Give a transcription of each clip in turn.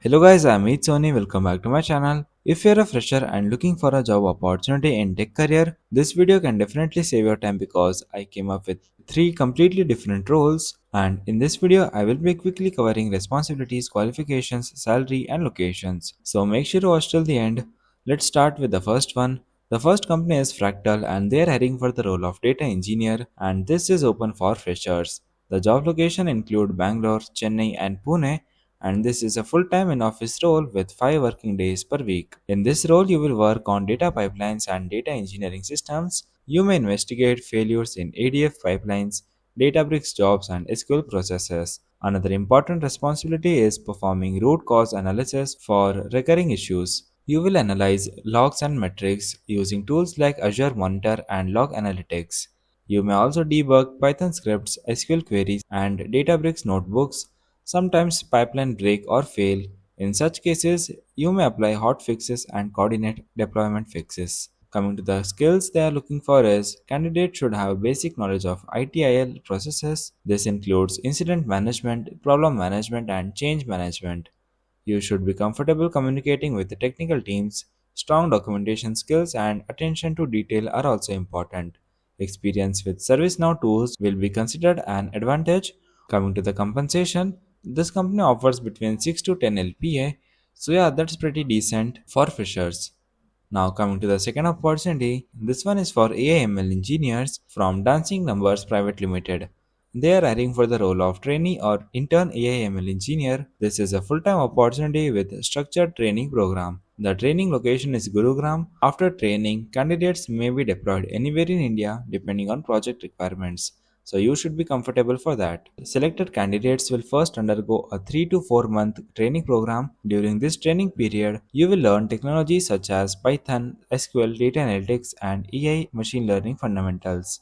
Hello guys, I'm Sony. Welcome back to my channel. If you're a fresher and looking for a job opportunity in tech career, this video can definitely save your time because I came up with three completely different roles, and in this video I will be quickly covering responsibilities, qualifications, salary and locations. So make sure to watch till the end. Let's start with the first one. The first company is Fractal and they are hiring for the role of data engineer, and this is open for freshers. The job location include Bangalore, Chennai and Pune, and this is a full-time in-office role with 5 working days per week. In this role, you will work on data pipelines and data engineering systems. You may investigate failures in ADF pipelines, Databricks jobs, and SQL processes. Another important responsibility is performing root cause analysis for recurring issues. You will analyze logs and metrics using tools like Azure Monitor and Log Analytics. You may also debug Python scripts, SQL queries, and Databricks notebooks. Sometimes pipeline break or fail. In such cases, you may apply hot fixes and coordinate deployment fixes. Coming to the skills they are looking for is candidates should have basic knowledge of ITIL processes. This includes incident management, problem management, and change management. You should be comfortable communicating with the technical teams. Strong documentation skills and attention to detail are also important. Experience with ServiceNow tools will be considered an advantage. Coming to the compensation, this company offers between 6 to 10 LPA, so yeah, that's pretty decent for freshers. Now coming to the second opportunity, this one is for AI/ML engineers from Dancing Numbers Private Limited. They are hiring for the role of trainee or intern AI/ML engineer. This is a full-time opportunity with structured training program. The training location is Gurugram. After training, candidates may be deployed anywhere in India depending on project requirements. So you should be comfortable for that. Selected candidates will first undergo a 3 to 4 month training program. During this training period, you will learn technologies such as Python, SQL, data analytics, and AI machine learning fundamentals.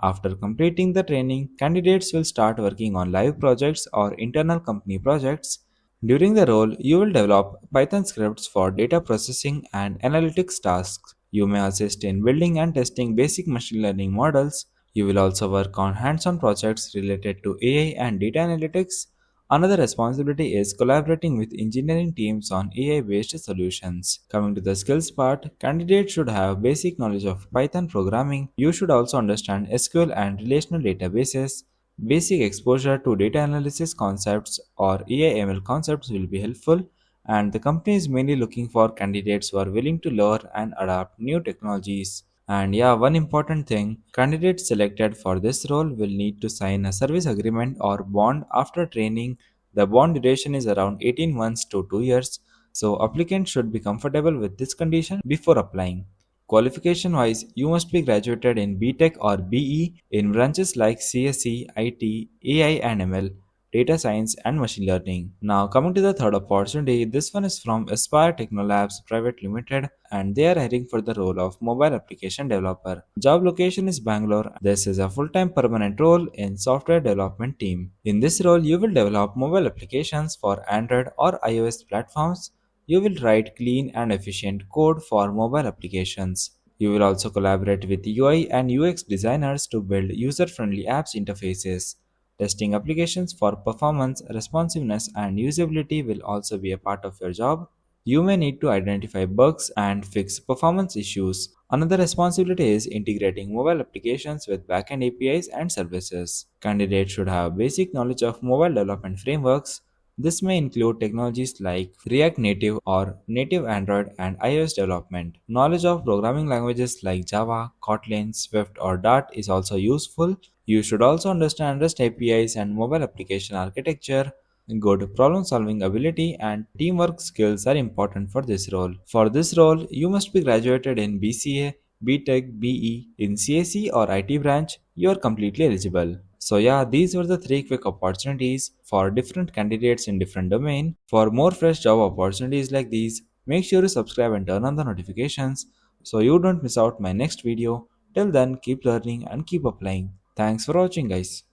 After completing the training, candidates will start working on live projects or internal company projects. During the role, you will develop Python scripts for data processing and analytics tasks. You may assist in building and testing basic machine learning models. You will also work on hands on projects related to AI and data analytics. Another responsibility is collaborating with engineering teams on AI based solutions. Coming to the skills part, candidates should have basic knowledge of Python programming. You should also understand SQL and relational databases. Basic exposure to data analysis concepts or AI/ML concepts will be helpful, and the company is mainly looking for candidates who are willing to learn and adapt new technologies. And yeah, one important thing, candidates selected for this role will need to sign a service agreement or bond after training. The bond duration is around 18 months to 2 years, so applicants should be comfortable with this condition before applying. Qualification wise, you must be graduated in BTech or BE in branches like CSE, IT, AI and ML, data science and machine learning. Now coming to the third opportunity, this one is from Aspire Technolabs Private Limited and they are hiring for the role of mobile application developer. Job location is Bangalore. This is a full-time permanent role in software development team. In this role, you will develop mobile applications for Android or iOS platforms. You will write clean and efficient code for mobile applications. You will also collaborate with UI and UX designers to build user-friendly apps interfaces. Testing applications for performance, responsiveness, and usability will also be a part of your job. You may need to identify bugs and fix performance issues. Another responsibility is integrating mobile applications with backend APIs and services. Candidates should have basic knowledge of mobile development frameworks. This may include technologies like React Native or native Android and iOS development. Knowledge of programming languages like Java, Kotlin, Swift, or Dart is also useful. You should also understand REST APIs and mobile application architecture. Good problem solving ability and teamwork skills are important for this role. For this role, you must be graduated in BCA, BTech, BE, in CSE or IT branch. You are completely eligible. So yeah, these were the three quick opportunities for different candidates in different domain. For more fresh job opportunities like these, make sure to subscribe and turn on the notifications so you don't miss out my next video. Till then, keep learning and keep applying. Thanks for watching guys.